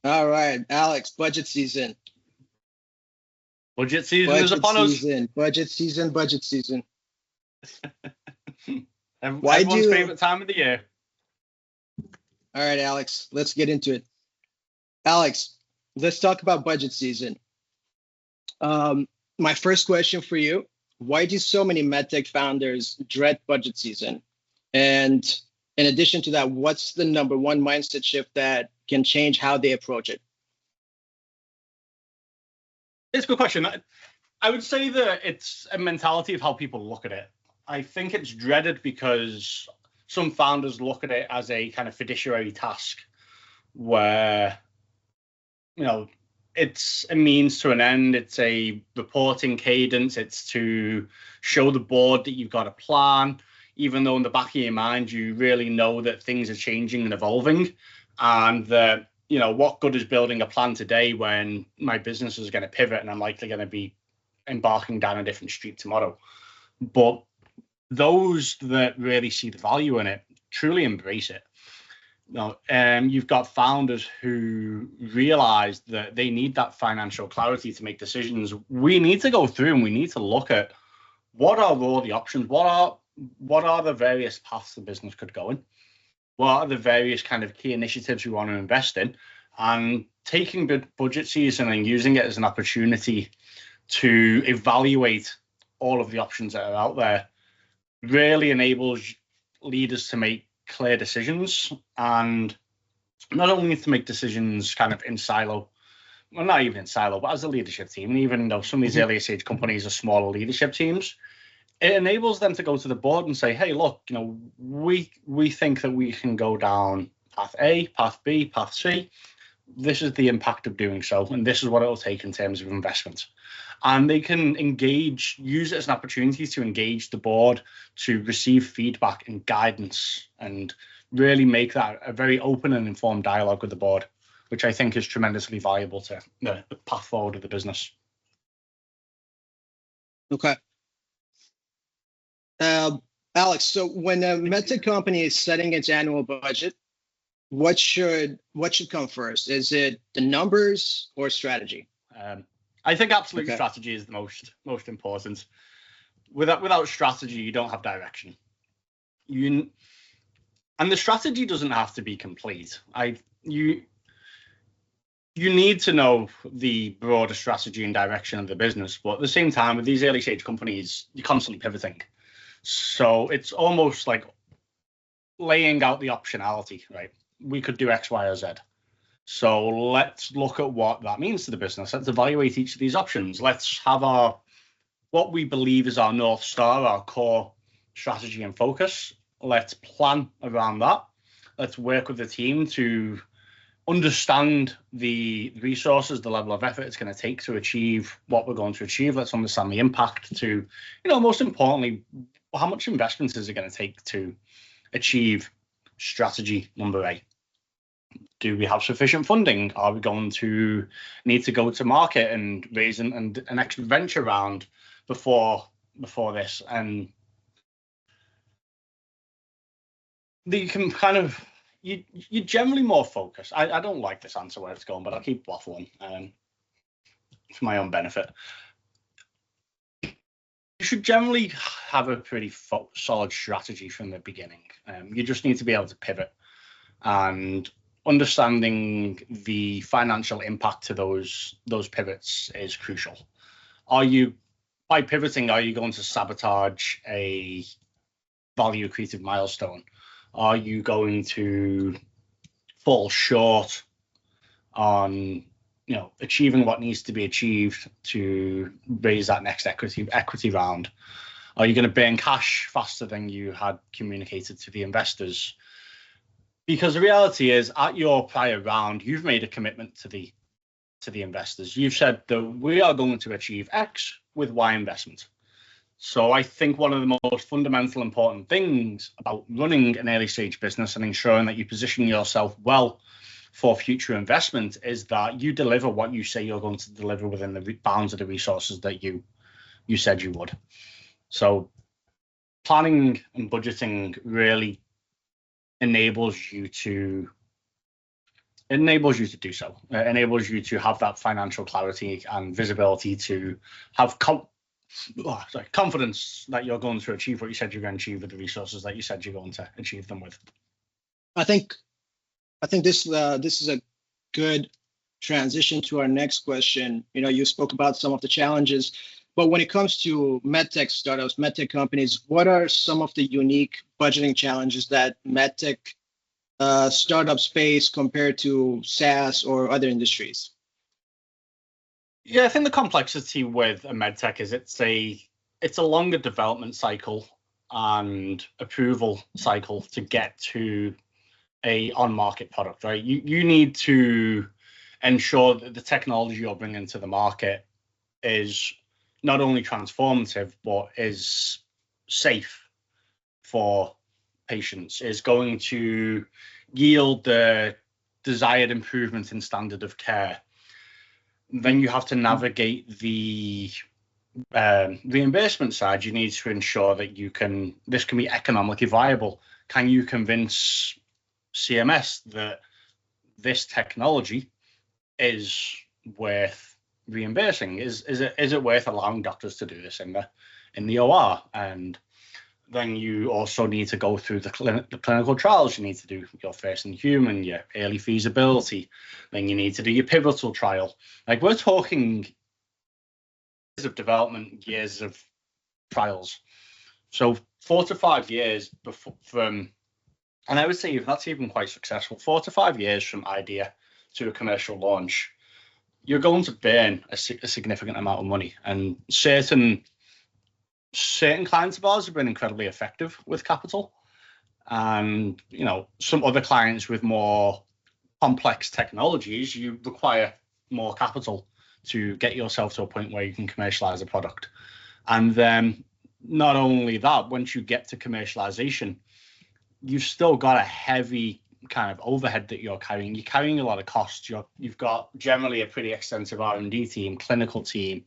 All right, Alex, budget season. Budget season is Budget upon us. season, budget season, budget season. Everyone's favorite time of the year. All right, Alex, let's get into it. Alex, let's talk about budget season. My first question for you, why do so many MedTech founders dread budget season? And in addition to that, what's the number one mindset shift that can change how they approach it? It's a good question. I would say that it's a mentality of how people look at it. I think it's dreaded because some founders look at it as a kind of fiduciary task where, it's a means to an end. It's a reporting cadence. It's to show the board that you've got a plan, even though in the back of your mind, you really know that things are changing and evolving, and that, what good is building a plan today when my business is going to pivot and I'm likely going to be embarking down a different street tomorrow. But those that really see the value in it truly embrace it. You've got founders who realize that they need that financial clarity to make decisions. We need to go through and we need to look at what are all the options, what are the various paths the business could go in, what are the various kind of key initiatives we want to invest in, and taking the budget season and using it as an opportunity to evaluate all of the options that are out there really enables leaders to make clear decisions, and not only to make decisions kind of in silo, well, not even in silo, but as a leadership team. And even though some of these earlier stage companies are smaller leadership teams, it enables them to go to the board and say, hey, look, we think that we can go down path A, path B, path C. This is the impact of doing so, and this is what it'll take in terms of investment. And they can use it as an opportunity to engage the board, to receive feedback and guidance, and really make that a very open and informed dialogue with the board, which I think is tremendously valuable to the path forward of the business. Okay. Alex, so when a MedTech company is setting its annual budget, what should come first? Is it the numbers or strategy? I think absolute strategy is the most important. Without strategy, you don't have direction. And the strategy doesn't have to be complete. You need to know the broader strategy and direction of the business, but at the same time, with these early stage companies, you're constantly pivoting. So it's almost like laying out the optionality, right? We could do X, Y, or Z. So let's look at what that means to the business. Let's evaluate each of these options. Let's have what we believe is our North Star, our core strategy and focus. Let's plan around that. Let's work with the team to understand the resources, the level of effort it's going to take to achieve what we're going to achieve. Let's understand the impact to, most importantly, how much investment is it going to take to achieve strategy number A? Do we have sufficient funding? Are we going to need to go to market and raise an extra venture round before this? And you can kind of, you're generally more focused. I don't like this answer where it's going, but I'll keep waffling for my own benefit. You should generally have a pretty solid strategy from the beginning. You just need to be able to pivot, and understanding the financial impact to those pivots is crucial. By pivoting, are you going to sabotage a value accretive milestone? Are you going to fall short on achieving what needs to be achieved to raise that next equity round? Are you going to burn cash faster than you had communicated to the investors? Because the reality is, at your prior round, you've made a commitment to the investors. You've said that we are going to achieve X with Y investment. So I think one of the most fundamental important things about running an early stage business and ensuring that you position yourself well for future investment is that you deliver what you say you're going to deliver within the bounds of the resources that you said you would. So planning and budgeting really enables you to It enables you to do so. It enables you to have that financial clarity and visibility to have confidence that you're going to achieve what you said you're going to achieve with the resources that you said you're going to achieve them with. I think this is a good transition to our next question. You spoke about some of the challenges, but when it comes to MedTech startups, MedTech companies, what are some of the unique budgeting challenges that MedTech startups face compared to SaaS or other industries? Yeah, I think the complexity with a MedTech is it's a longer development cycle and approval cycle to get to a on-market product, right? You need to ensure that the technology you're bringing to the market is not only transformative, but is safe for patients, is going to yield the desired improvement in standard of care. Then you have to navigate the reimbursement side. You need to ensure that this can be economically viable. Can you convince CMS that this technology is worth reimbursing? Is it worth allowing doctors to do this in the OR? And then you also need to go through the clinical trials. You need to do your first in human, your early feasibility. Then you need to do your pivotal trial. Like, we're talking years of development, years of trials. So 4 to 5 years from, and I would say that's even quite successful, 4 to 5 years from idea to a commercial launch, you're going to burn a significant amount of money. And certain clients of ours have been incredibly effective with capital, and some other clients with more complex technologies, you require more capital to get yourself to a point where you can commercialize a product. And then not only that, once you get to commercialization, you've still got a heavy kind of overhead that you're carrying. You're carrying a lot of costs. You've got generally a pretty extensive R&D team, clinical team.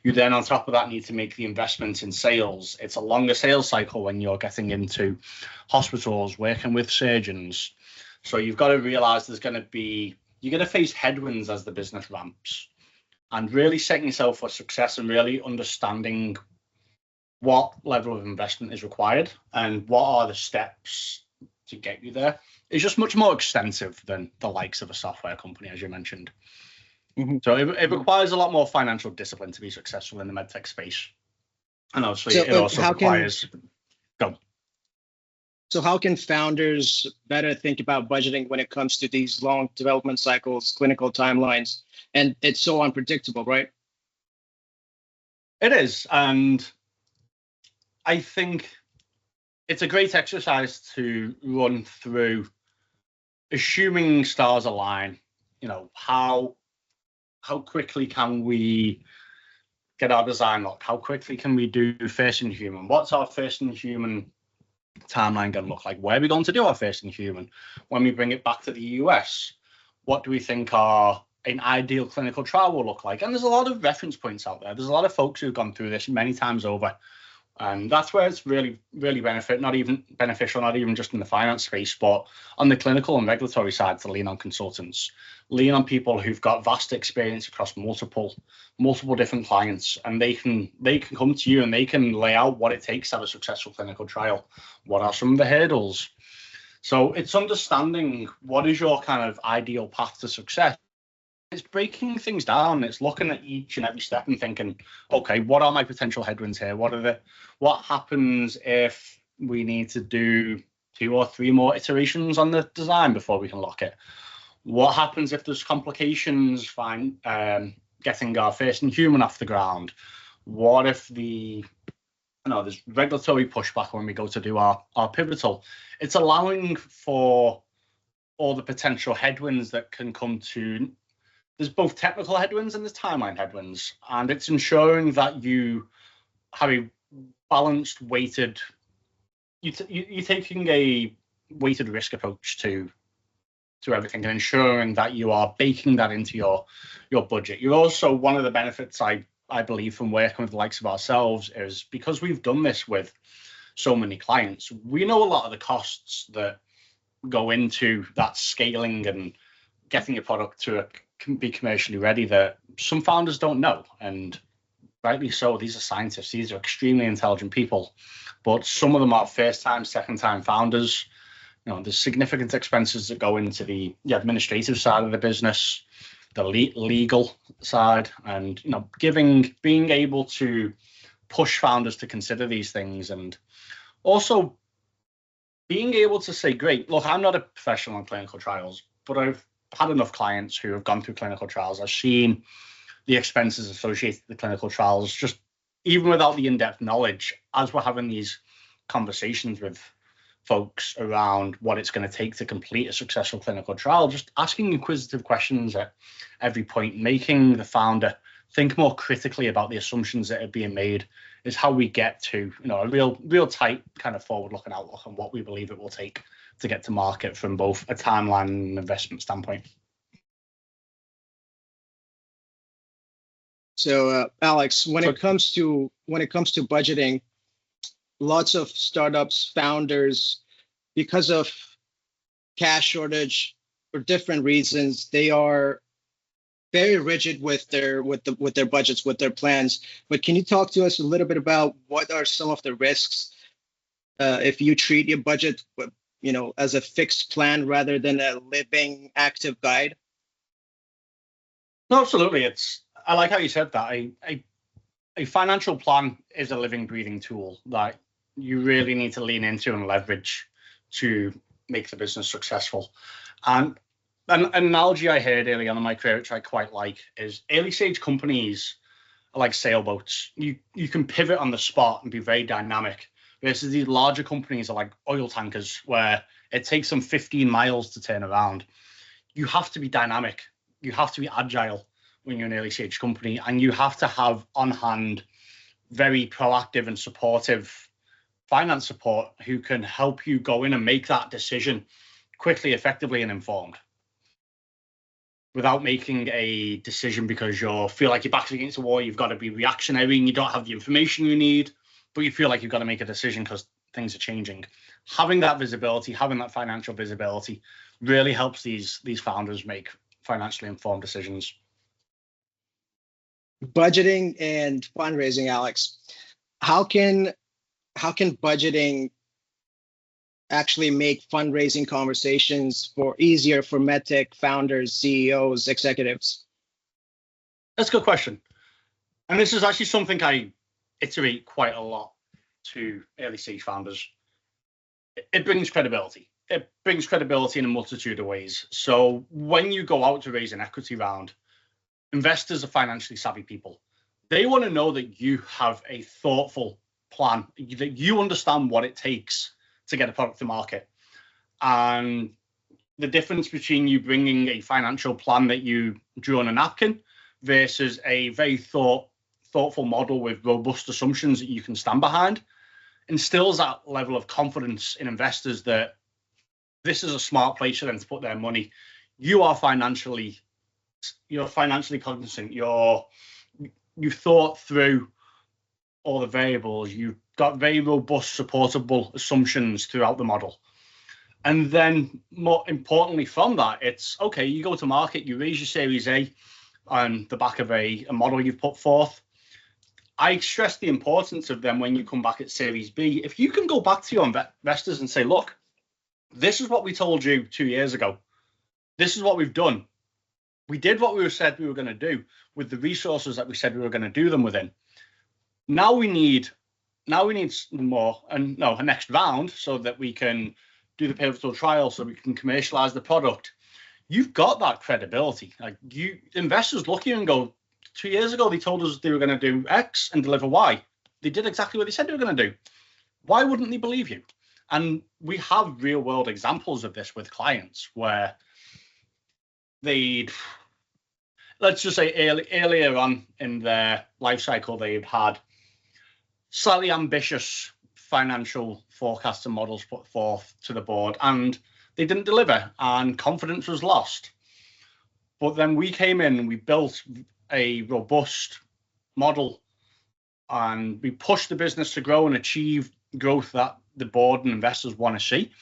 You then, on top of that, need to make the investments in sales. It's a longer sales cycle when you're getting into hospitals, working with surgeons. So you've got to realize you're going to face headwinds as the business ramps, and really setting yourself for success and really understanding what level of investment is required and what are the steps to get you there is just much more extensive than the likes of a software company, as you mentioned. Mm-hmm. So it requires a lot more financial discipline to be successful in the medtech space. And obviously it also requires... So how can founders better think about budgeting when it comes to these long development cycles, clinical timelines, and it's so unpredictable, right? It is. And I think it's a great exercise to run through, assuming stars align, how quickly can we get our design locked? How quickly can we do first in human? What's our first in human timeline going to look like? Where are we going to do our first in human? When we bring it back to the US, what do we think an ideal clinical trial will look like? And there's a lot of reference points out there. There's a lot of folks who've gone through this many times over. And that's where it's really, really beneficial, not even just in the finance space, but on the clinical and regulatory side, to lean on consultants, lean on people who've got vast experience across multiple different clients, and they can come to you and they can lay out what it takes to have a successful clinical trial. What are some of the hurdles? So it's understanding what is your kind of ideal path to success. It's breaking things down. It's looking at each and every step and thinking, okay, what are my potential headwinds here? What happens if we need to do 2 or 3 more iterations on the design before we can lock it? What happens if there's complications getting our first in human off the ground? What if there's regulatory pushback when we go to do our pivotal? It's allowing for all the potential headwinds that can come to. There's both technical headwinds and there's timeline headwinds, and it's ensuring that you have a balanced, weighted. You're taking a weighted risk approach to everything and ensuring that you are baking that into your budget. You're also, one of the benefits I believe from working with the likes of ourselves is because we've done this with so many clients, we know a lot of the costs that go into that scaling and getting your product to be commercially ready that some founders don't know. And rightly so, these are scientists, these are extremely intelligent people, but some of them are first-time, second-time founders. There's significant expenses that go into the administrative side of the business, the legal side, and being able to push founders to consider these things, and also being able to say, great, look, I'm not a professional in clinical trials, but I've had enough clients who have gone through clinical trials. I've seen the expenses associated with the clinical trials, just even without the in-depth knowledge, as we're having these conversations with folks around what it's going to take to complete a successful clinical trial, just asking inquisitive questions at every point, making the founder think more critically about the assumptions that are being made, is how we get to a real tight kind of forward-looking outlook on what we believe it will take to get to market from both a timeline and investment standpoint. So, Alex, when it comes to budgeting, lots of startups, founders, because of cash shortage for different reasons, they are very rigid with their budgets, with their plans. But can you talk to us a little bit about what are some of the risks if you treat your budget, as a fixed plan rather than a living, active guide? No, absolutely. I like how you said that. A financial plan is a living, breathing tool that you really need to lean into and leverage to make the business successful. And an analogy I heard early on in my career, which I quite like, is early stage companies are like sailboats. You can pivot on the spot and be very dynamic, versus these larger companies are like oil tankers, where it takes them 15 miles to turn around. You have to be dynamic. You have to be agile when you're an early stage company, and you have to have on hand very proactive and supportive finance support who can help you go in and make that decision quickly, effectively, and informed, without making a decision because you feel like your back's against the wall. You've got to be reactionary and you don't have the information you need, but you feel like you've got to make a decision because things are changing. Having that visibility, having that financial visibility really helps these founders make financially informed decisions. Budgeting and fundraising, Alex, how can budgeting actually make fundraising conversations easier for MedTech founders, CEOs, executives? That's a good question. And this is actually something I iterate quite a lot to early stage founders. It brings credibility. It brings credibility in a multitude of ways. So when you go out to raise an equity round, investors are financially savvy people. They want to know that you have a thoughtful plan, that you understand what it takes to get a product to market. And the difference between you bringing a financial plan that you drew on a napkin versus a very thoughtful model with robust assumptions that you can stand behind instills that level of confidence in investors that this is a smart place for them to put their money. You're financially cognizant. You've thought through all the variables. You've got very robust, supportable assumptions throughout the model. And then more importantly from that, it's okay, you go to market, you raise your Series A on the back of a model you've put forth. I stress the importance of them when you come back at Series B. If you can go back to your investors and say, look, this is what we told you 2 years ago. This is what we've done. We did what we said we were going to do with the resources that we said we were going to do them within. Now we need more, and a next round so that we can do the pivotal trial, so we can commercialize the product. You've got that credibility. Like, investors look at you and go, 2 years ago they told us they were going to do X and deliver Y. They did exactly what they said they were going to do. Why wouldn't they believe you? And we have real world examples of this with clients where let's just say earlier on in their life cycle, they've had slightly ambitious financial forecasts and models put forth to the board, and they didn't deliver, and confidence was lost. But then we came in and we built a robust model, and we pushed the business to grow and achieve growth that the board and investors want to see.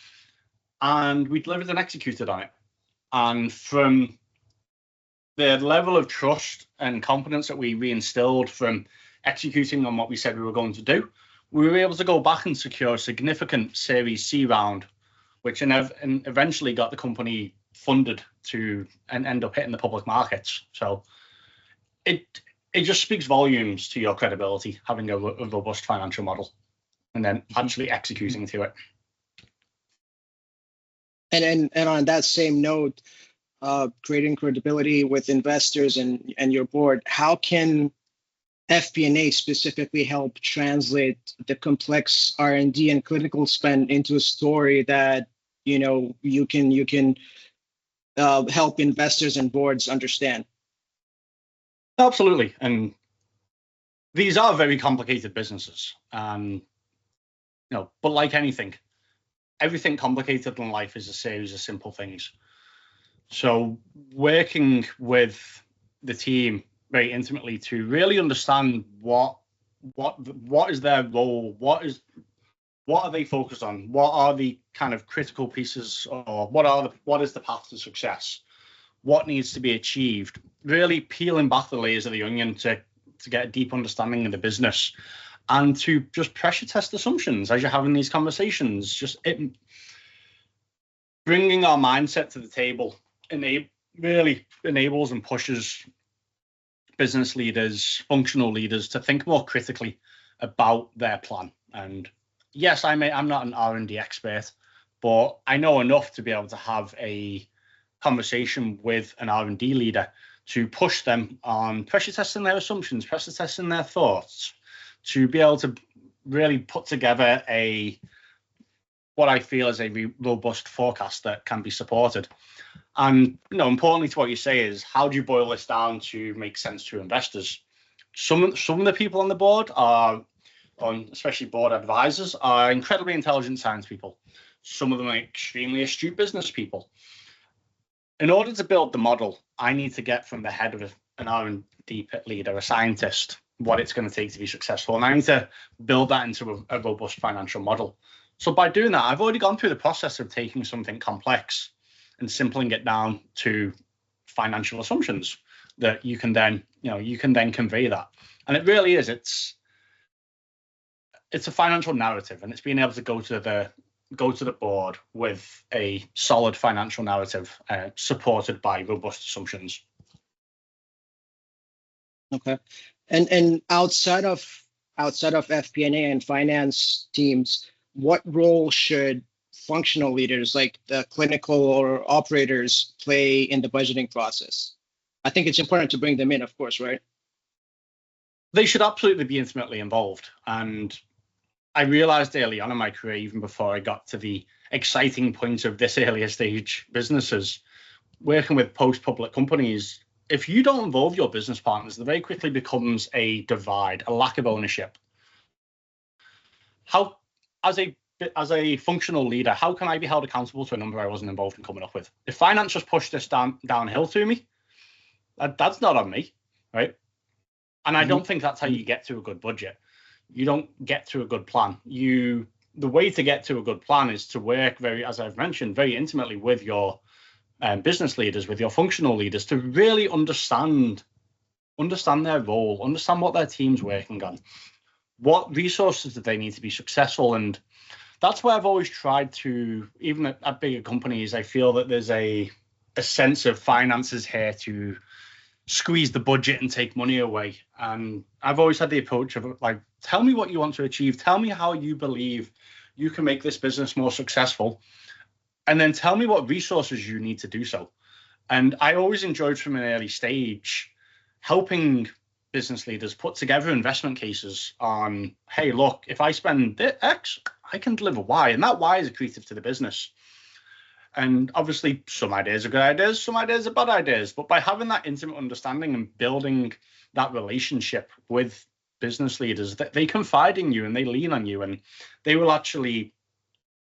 And we delivered and executed on it. And from the level of trust and confidence that we reinstilled from executing on what we said we were going to do, we were able to go back and secure a significant Series C round, which eventually got the company funded to and end up hitting the public markets. So it just speaks volumes to your credibility, having a robust financial model and then actually executing to it. And on that same note, creating credibility with investors and your board, how can FP&A specifically help translate the complex R&D and clinical spend into a story that you can help investors and boards understand? Absolutely, and these are very complicated businesses, but like anything, everything complicated in life is a series of simple things. So working with the team very intimately to really understand what is their role, what are they focused on, what are the kind of critical pieces, or what is the path to success, what needs to be achieved, really peeling back the layers of the onion to get a deep understanding of the business and to just pressure test assumptions as you're having these conversations. Just bringing our mindset to the table really enables and pushes business leaders, functional leaders to think more critically about their plan. And yes, I'm not an R&D expert, but I know enough to be able to have a conversation with an R&D leader to push them on pressure testing their assumptions, pressure testing their thoughts, to be able to really put together what I feel is a robust forecast that can be supported. And importantly to what you say is, how do you boil this down to make sense to investors? Some of the people on the board especially board advisors, are incredibly intelligent science people. Some of them are extremely astute business people. In order to build the model, I need to get from the head of an R&D leader, a scientist, what it's going to take to be successful. And I need to build that into a robust financial model. So by doing that, I've already gone through the process of taking something complex and simpling it down to financial assumptions that you can then convey that. And it really is, it's a financial narrative, and it's being able to go to the board with a solid financial narrative supported by robust assumptions. Okay. And outside of FP&A and finance teams, what role should functional leaders like the clinical or operators play in the budgeting process? I think it's important to bring them in, of course, right? They should absolutely be intimately involved. And I realized early on in my career, even before I got to the exciting point of this earlier stage businesses, working with post-public companies, if you don't involve your business partners, there very quickly becomes a divide, a lack of ownership. How, as a functional leader, how can I be held accountable to a number I wasn't involved in coming up with? If finance just pushed this downhill to me, that's not on me, right? And I don't think that's how you get to a good budget. You don't get to a good plan. The way to get to a good plan is to work as I've mentioned, very intimately with your business leaders, with your functional leaders, to really understand their role, understand what their team's working on, what resources do they need to be successful. And that's where I've always tried to, even at bigger companies, I feel that there's a sense of finances here to squeeze the budget and take money away. And I've always had the approach of like, tell me what you want to achieve. Tell me how you believe you can make this business more successful. And then tell me what resources you need to do so. And I always enjoyed from an early stage helping business leaders put together investment cases on, hey, look, if I spend X, I can deliver Y. And that Y is accretive to the business. And obviously, some ideas are good ideas, some ideas are bad ideas. But by having that intimate understanding and building that relationship with business leaders, that they confide in you and they lean on you, and they will actually,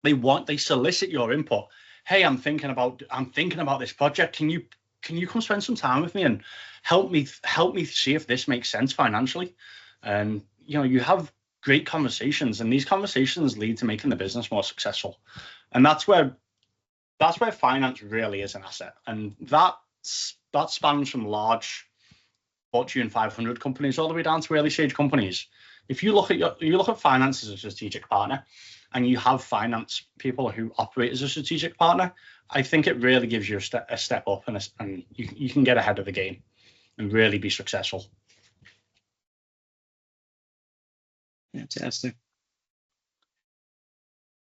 they solicit your input. Hey, I'm thinking about this project. Can you come spend some time with me and help me see if this makes sense financially? And you have great conversations, and these conversations lead to making the business more successful. And that's where finance really is an asset. And that's that spans from large Fortune 500 companies all the way down to early stage companies. If you look at finance as a strategic partner, and you have finance people who operate as a strategic partner, I think it really gives you a step up, and you can get ahead of the game and really be successful. Fantastic.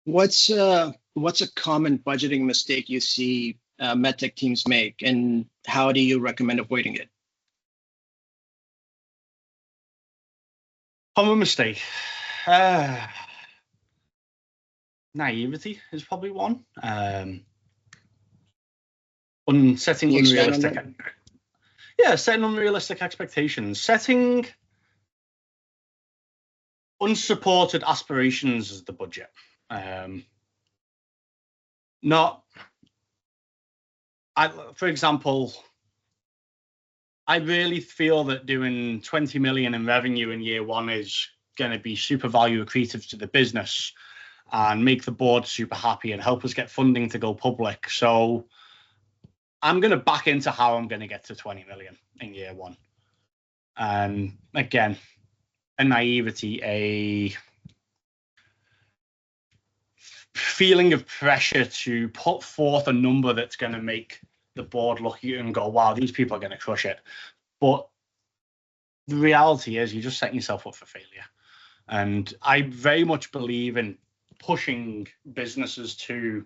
What's a common budgeting mistake you see MedTech teams make, and how do you recommend avoiding it? Common mistake. Naivety is probably one. Setting unrealistic expectations, setting unsupported aspirations as the budget. For example, I really feel that doing 20 million in revenue in year one is going to be super value accretive to the business and make the board super happy and help us get funding to go public. So I'm going to back into how I'm going to get to 20 million in year one. And again, a naivety, a feeling of pressure to put forth a number that's going to make the board look at you and go, wow, these people are going to crush it. But the reality is you're just setting yourself up for failure. And I very much believe in pushing businesses to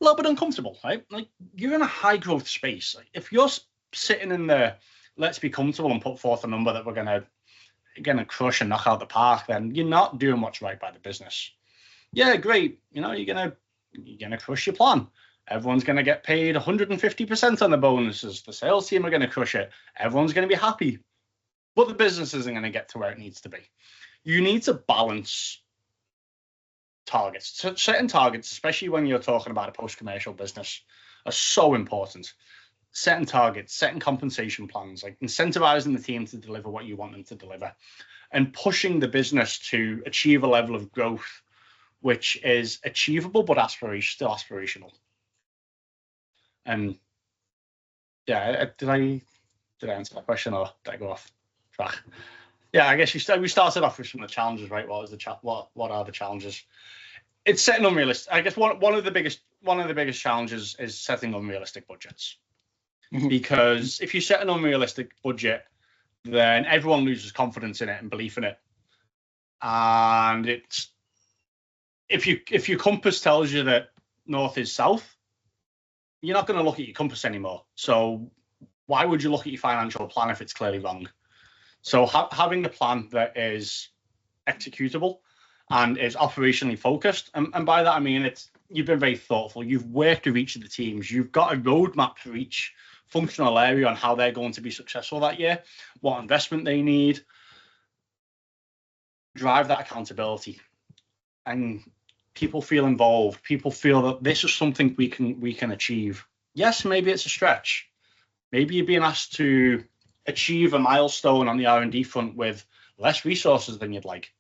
a little bit uncomfortable, right? Like, you're in a high growth space. Like, if you're sitting in the let's be comfortable and put forth a number that we're gonna crush and knock out the park, then you're not doing much right by the business. Yeah, great. You're gonna crush your plan. Everyone's gonna get paid 150% on the bonuses. The sales team are gonna crush it. Everyone's gonna be happy, but the business isn't gonna get to where it needs to be. You need to balance targets. So setting targets, especially when you're talking about a post-commercial business, are so important. Setting targets, setting compensation plans, like incentivizing the team to deliver what you want them to deliver, and pushing the business to achieve a level of growth which is achievable but still aspirational. And yeah, did I answer that question, or did I go off track? Yeah, I guess we started off with some of the challenges, right? What are the challenges? It's setting unrealistic. I guess one of the biggest challenges is setting unrealistic budgets. Mm-hmm. Because if you set an unrealistic budget, then everyone loses confidence in it and belief in it. And it's if your compass tells you that north is south, you're not going to look at your compass anymore. So why would you look at your financial plan if it's clearly wrong? So having a plan that is executable and is operationally focused, and by that I mean you've been very thoughtful. You've worked with each of the teams. You've got a roadmap for each functional area on how they're going to be successful that year, what investment they need. Drive that accountability, and people feel involved. People feel that this is something we can achieve. Yes, maybe it's a stretch. Maybe you're being asked to achieve a milestone on the R&D front with less resources than you'd like.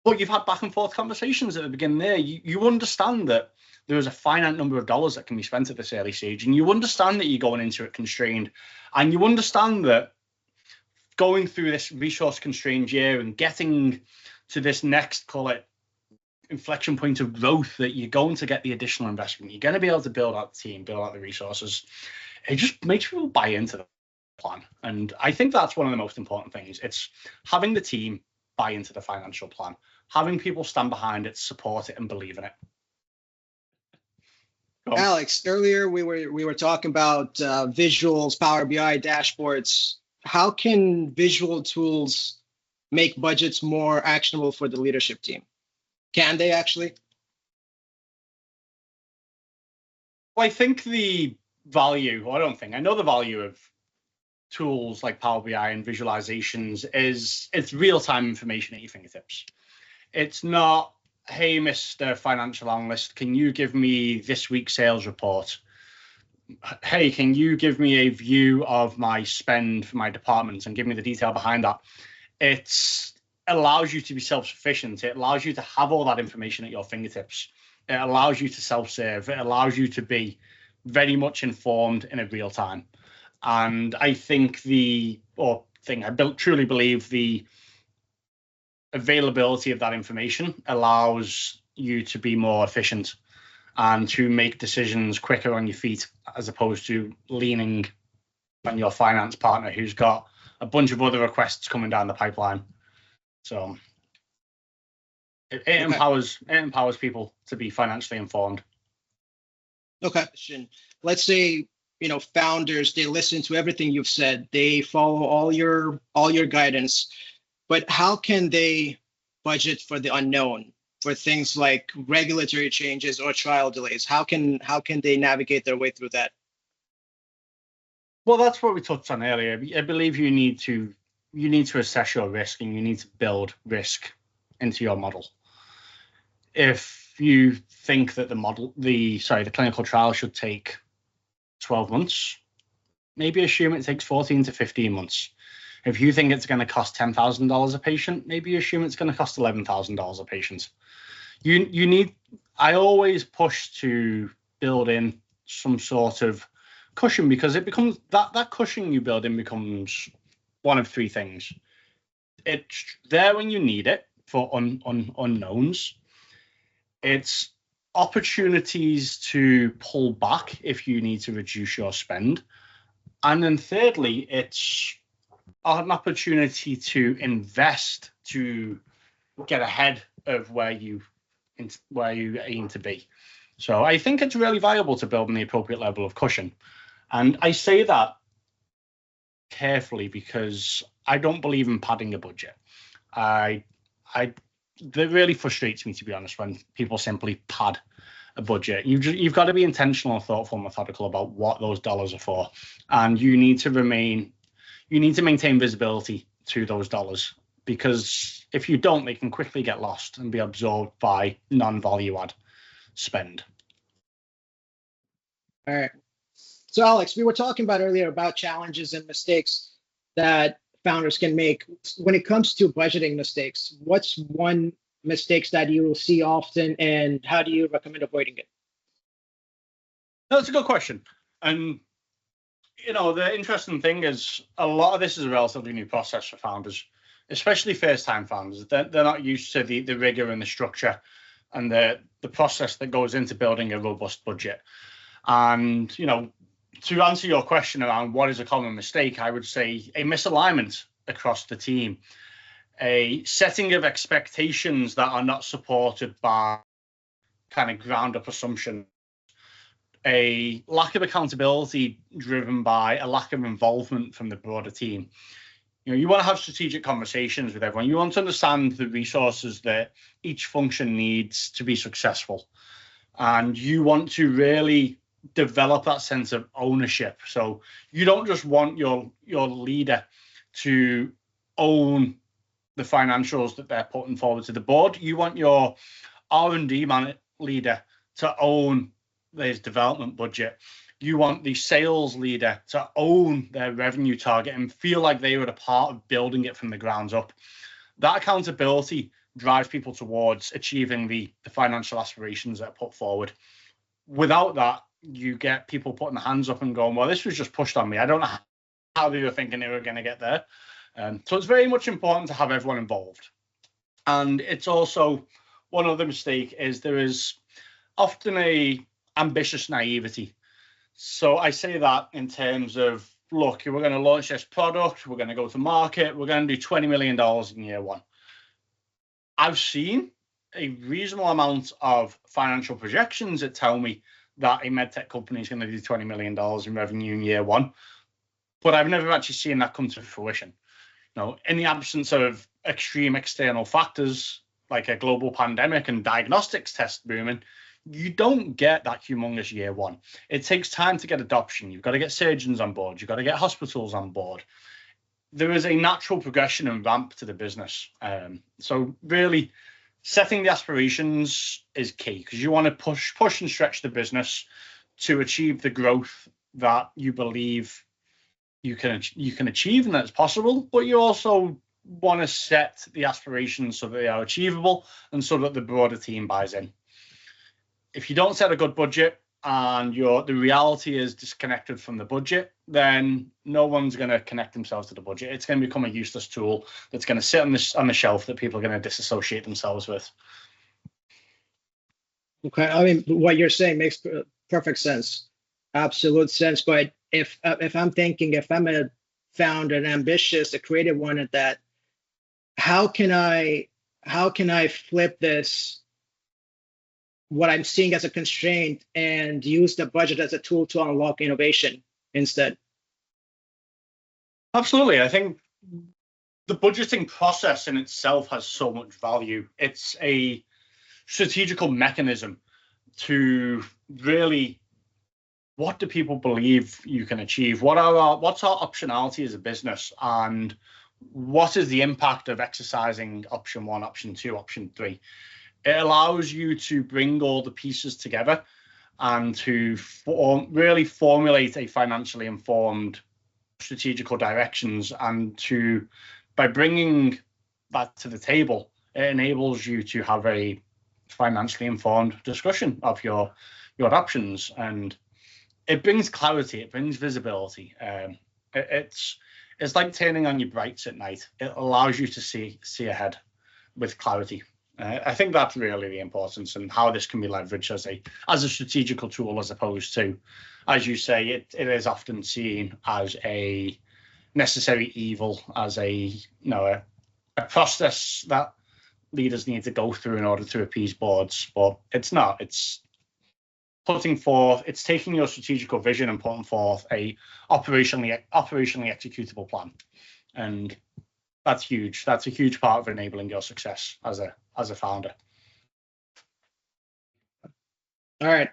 But you've had back and forth conversations at the beginning there. You understand that there is a finite number of dollars that can be spent at this early stage, and you understand that you're going into it constrained, and you understand that going through this resource constrained year and getting to this next, call it, inflection point of growth, that you're going to get the additional investment. You're going to be able to build out the team, build out the resources. It just makes people buy into the plan. And I think that's one of the most important things. It's having the team buy into the financial plan, having people stand behind it, support it, and believe in it. Alex, earlier we were talking about visuals, Power BI, dashboards. How can visual tools make budgets more actionable for the leadership team? Can they actually? Well, I know the value of tools like Power BI and visualizations is it's real-time information at your fingertips. It's not, hey, Mr. Financial Analyst, can you give me this week's sales report? Hey, can you give me a view of my spend for my department and give me the detail behind that? It allows you to be self-sufficient. It allows you to have all that information at your fingertips. It allows you to self-serve. It allows you to be very much informed in a real time. And I think I truly believe the availability of that information allows you to be more efficient and to make decisions quicker on your feet, as opposed to leaning on your finance partner who's got a bunch of other requests coming down the pipeline. So it empowers people to be financially informed. Okay. Let's say, founders, they listen to everything you've said, they follow all your guidance, but how can they budget for the unknown, for things like regulatory changes or trial delays? How can they navigate their way through that? Well, that's what we touched on earlier. I believe you need to assess your risk, and you need to build risk into your model. If you think that the clinical trial should take 12 months, maybe assume it takes 14 to 15 months. If you think it's going to cost $10,000 a patient, maybe assume it's going to cost $11,000 a patient. I always push to build in some sort of cushion, because it becomes that cushion you build in becomes one of three things. It's there when you need it for unknowns. It's opportunities to pull back if you need to reduce your spend. And then thirdly, it's an opportunity to invest to get ahead of where you aim to be. So I think it's really valuable to build in the appropriate level of cushion. And I say that carefully because I don't believe in padding a budget. That really frustrates me, to be honest, when people simply pad a budget. You've got to be intentional, thoughtful, methodical about what those dollars are for, and you need to maintain visibility to those dollars, because if you don't, they can quickly get lost and be absorbed by non-value add spend. All right. So Alex, we were talking about earlier about challenges and mistakes that founders can make. When it comes to budgeting mistakes, what's one mistakes that you will see often, and how do you recommend avoiding it? That's a good question. And the interesting thing is, a lot of this is a relatively new process for founders, especially first-time founders. They're not used to the rigor and the structure and the process that goes into building a robust budget. And to answer your question around what is a common mistake, I would say a misalignment across the team, a setting of expectations that are not supported by kind of ground up assumption, a lack of accountability driven by a lack of involvement from the broader team. You want to have strategic conversations with everyone. You want to understand the resources that each function needs to be successful. And you want to really develop that sense of ownership. So you don't just want your leader to own the financials that they're putting forward to the board. You want your R&D leader to own his development budget. You want the sales leader to own their revenue target and feel like they were a part of building it from the ground up. That accountability drives people towards achieving the financial aspirations that are put forward. Without that, you get people putting their hands up and going, well, this was just pushed on me. I don't know how they were thinking they were going to get there. So it's very much important to have everyone involved. And it's also, one other mistake is there is often a ambitious naivety. So I say that in terms of, look, we're going to launch this product, we're going to go to market, we're going to do $20 million in year one. I've seen a reasonable amount of financial projections that tell me that a MedTech company is going to do $20 million in revenue in year one, but I've never actually seen that come to fruition. In the absence of extreme external factors like a global pandemic and diagnostics test booming, you don't get that humongous year one. It takes time to get adoption. You've got to get surgeons on board. You've got to get hospitals on board. There is a natural progression and ramp to the business. So really, setting the aspirations is key, because you want to push and stretch the business to achieve the growth that you believe you can achieve and that's possible, but you also want to set the aspirations so that they are achievable and so that the broader team buys in. If you don't set a good budget and the reality is disconnected from the budget, then no one's going to connect themselves to the budget. It's going to become a useless tool that's going to sit on the shelf that people are going to disassociate themselves with. Okay, I mean, what you're saying makes perfect sense, absolute sense. But if I'm thinking, if I'm a founder, an ambitious, a creative one at that, how can I flip this, what I'm seeing as a constraint, and use the budget as a tool to unlock innovation instead? Absolutely. I think the budgeting process in itself has so much value. It's a strategical mechanism to really, what do people believe you can achieve? What's our optionality as a business, and what is the impact of exercising option 1, option 2, option 3? It allows you to bring all the pieces together and to really formulate a financially informed strategical directions. And by bringing that to the table, it enables you to have a financially informed discussion of your options, and it brings clarity, it brings visibility. It's like turning on your brights at night. It allows you to see ahead with clarity. I think that's really the importance, and how this can be leveraged as a strategical tool, as opposed to, as you say, it is often seen as a necessary evil, as a process that leaders need to go through in order to appease boards. But it's not. It's taking your strategical vision and putting forth a operationally executable plan, and that's huge. That's a huge part of enabling your success as a founder. All right,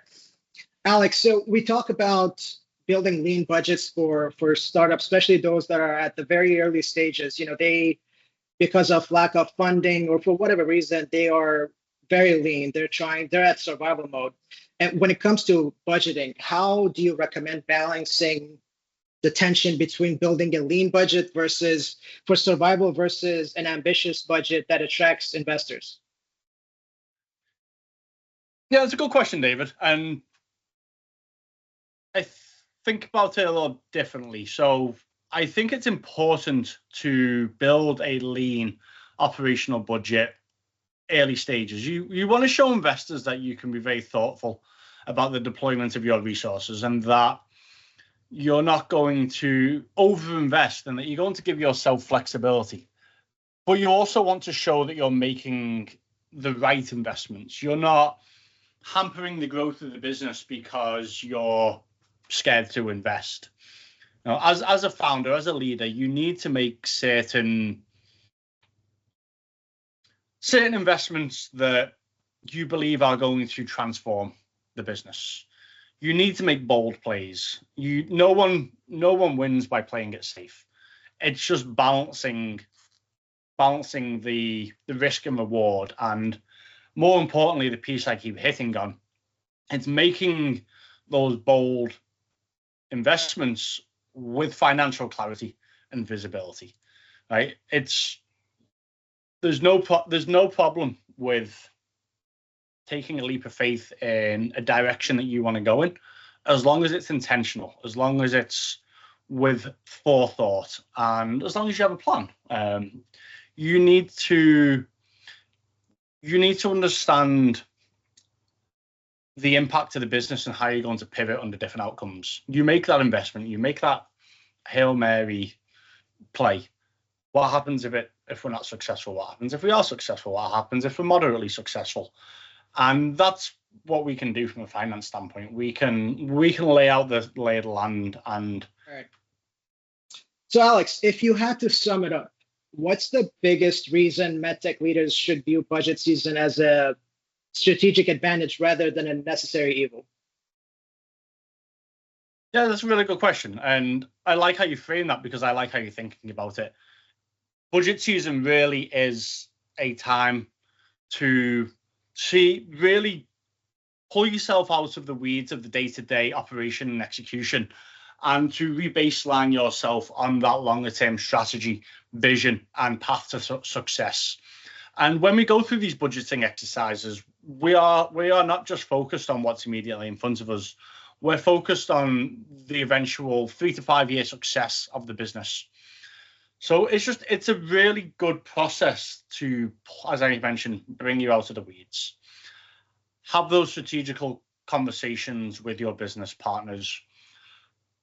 Alex. So we talk about building lean budgets for startups, especially those that are at the very early stages. They, because of lack of funding or for whatever reason, they are very lean. They're at survival mode. And when it comes to budgeting, how do you recommend balancing the tension between building a lean budget for survival versus an ambitious budget that attracts investors? Yeah, that's a good question, David. And I think about it a little differently. So I think it's important to build a lean operational budget early stages. You want to show investors that you can be very thoughtful about the deployment of your resources, and that you're not going to overinvest, and that you're going to give yourself flexibility. But you also want to show that you're making the right investments. You're not hampering the growth of the business because you're scared to invest. Now, as a founder, as a leader, you need to make certain investments that you believe are going to transform the business. You need to make bold plays. No one wins by playing it safe. It's just balancing the risk and reward, and more importantly, the piece I keep hitting on, it's making those bold investments with financial clarity and visibility. Right? There's no problem with taking a leap of faith in a direction that you want to go in, as long as it's intentional, as long as it's with forethought, and as long as you have a plan. You need to understand the impact of the business and how you're going to pivot under different outcomes. You make that investment, you make that Hail Mary play. What happens if we're not successful? What happens if we are successful? What happens if we're moderately successful? And that's what we can do from a finance standpoint. We can lay out the lay of the land. And all right. So Alex, if you had to sum it up, what's the biggest reason MedTech leaders should view budget season as a strategic advantage rather than a necessary evil? Yeah, that's a really good question. And I like how you frame that, because I like how you're thinking about it. Budget season really is a time to really pull yourself out of the weeds of the day-to-day operation and execution, and to re-baseline yourself on that longer-term strategy, vision, and path to success. And when we go through these budgeting exercises, we are not just focused on what's immediately in front of us. We're focused on the eventual 3 to 5 year success of the business. So it's a really good process to, as I mentioned, bring you out of the weeds. Have those strategical conversations with your business partners.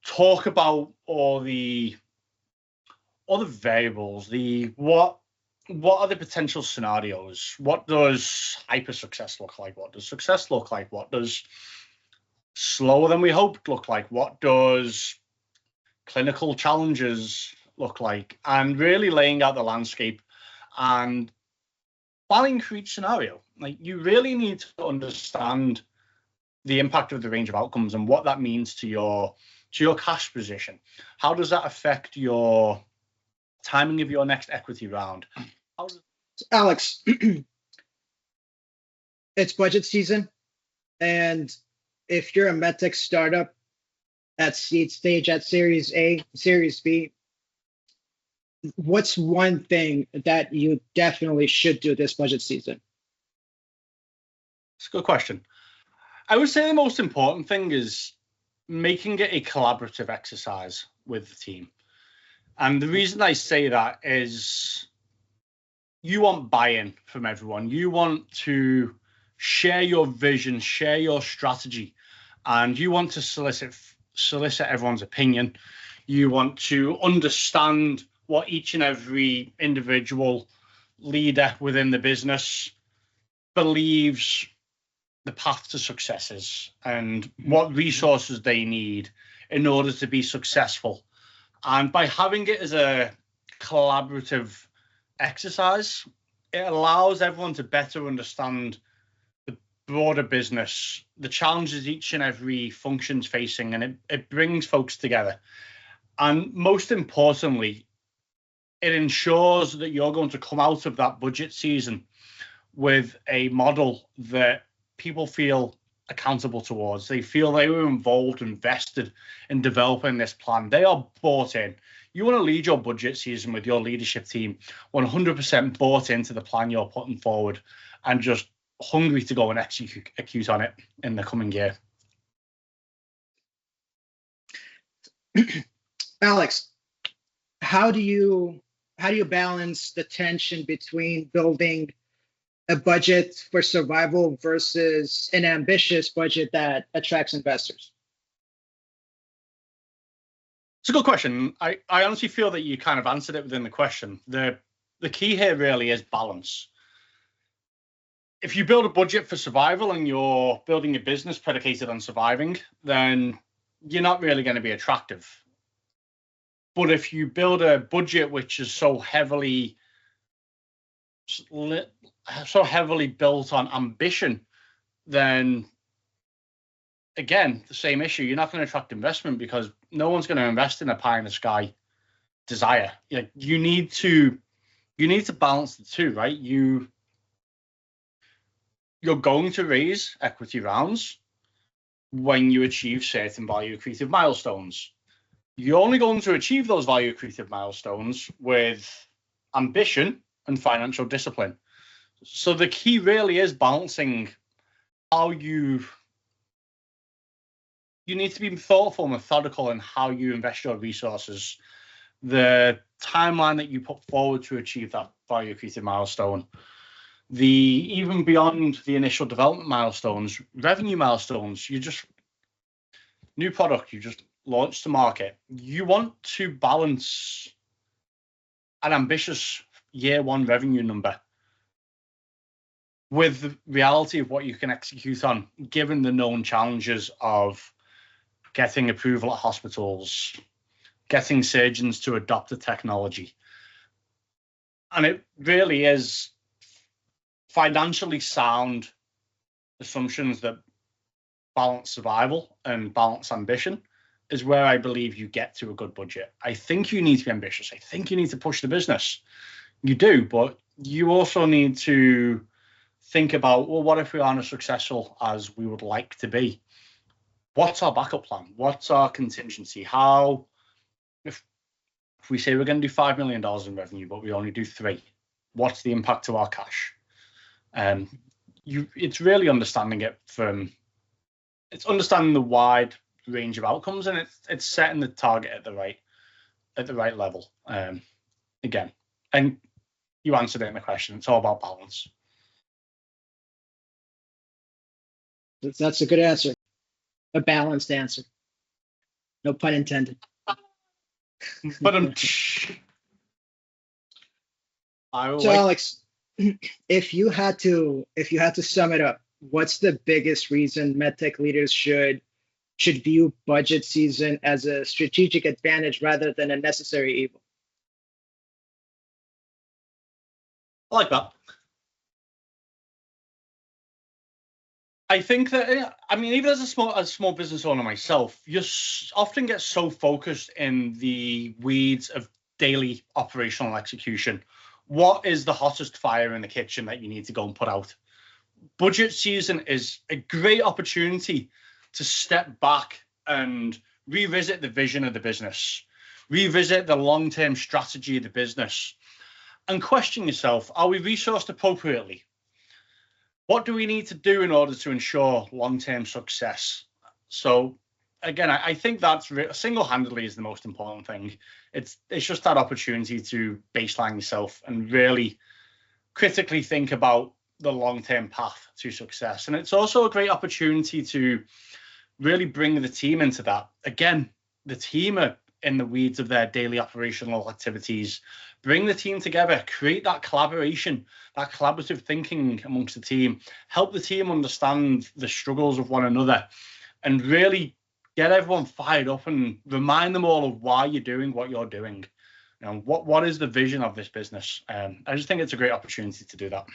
Talk about all the variables, what are the potential scenarios? What does hyper success look like? What does success look like? What does slower than we hoped look like? What does clinical challenges look like? And really laying out the landscape and planning for each scenario. Like, you really need to understand the impact of the range of outcomes and what that means to your cash position. How does that affect your timing of your next equity round? Alex, it's budget season, and if you're a MedTech startup at seed stage, at Series A, Series B, what's one thing that you definitely should do this budget season? It's a good question. I would say the most important thing is making it a collaborative exercise with the team. And the reason I say that is you want buy-in from everyone. You want to share your vision, share your strategy, and you want to solicit everyone's opinion. You want to understand what each and every individual leader within the business believes the path to success is and what resources they need in order to be successful. And by having it as a collaborative exercise, it allows everyone to better understand the broader business, the challenges each and every function's facing, and it brings folks together. And most importantly, it ensures that you're going to come out of that budget season with a model that people feel accountable towards. They feel they were involved, invested in developing this plan. They are bought in. You want to lead your budget season with your leadership team 100% bought into the plan you're putting forward and just hungry to go and execute on it in the coming year. Alex, how do you balance the tension between building a budget for survival versus an ambitious budget that attracts investors? It's a good question. I honestly feel that you kind of answered it within the question. The key here really is balance. If you build a budget for survival and you're building a business predicated on surviving, then you're not really going to be attractive. But if you build a budget which is so heavily built on ambition, then again, the same issue. You're not going to attract investment because no one's going to invest in a pie in the sky desire. You need to balance the two, right? You're going to raise equity rounds when you achieve certain value accretive milestones. You're only going to achieve those value accretive milestones with ambition and financial discipline. So the key really is balancing how you need to be thoughtful, methodical in how you invest your resources, the timeline that you put forward to achieve that value accretive milestone, even beyond the initial development milestones, revenue milestones, new product, you just launched to market. You want to balance an ambitious year one revenue number with the reality of what you can execute on, given the known challenges of getting approval at hospitals, getting surgeons to adopt the technology. And it really is financially sound assumptions that balance survival and balance ambition is where I believe you get to a good budget. I think you need to be ambitious. I think you need to push the business. You do, but you also need to think about, well, what if we aren't as successful as we would like to be? What's our backup plan? What's our contingency? If we say we're going to do $5 million in revenue, but we only do 3, what's the impact to our cash? It's really understanding it it's understanding the wide range of outcomes, and it's setting the target at the right level. Again, and you answered it in the question. It's all about balance. That's a good answer. A balanced answer. No pun intended. But Alex, if you had to sum it up, what's the biggest reason MedTech leaders should view budget season as a strategic advantage rather than a necessary evil? I like that. I think that, I mean, even as a small business owner myself, you often get so focused in the weeds of daily operational execution. What is the hottest fire in the kitchen that you need to go and put out? Budget season is a great opportunity to step back and revisit the vision of the business, revisit the long-term strategy of the business, and question yourself, are we resourced appropriately? What do we need to do in order to ensure long-term success? So again, I think that's single-handedly is the most important thing. It's just that opportunity to baseline yourself and really critically think about the long-term path to success. And it's also a great opportunity to really bring the team into that. Again, the team are in the weeds of their daily operational activities. Bring the team together, create that collaboration, that collaborative thinking amongst the team, help the team understand the struggles of one another, and really get everyone fired up and remind them all of why you're doing what you're doing. You know, what is the vision of this business? I just think it's a great opportunity to do that.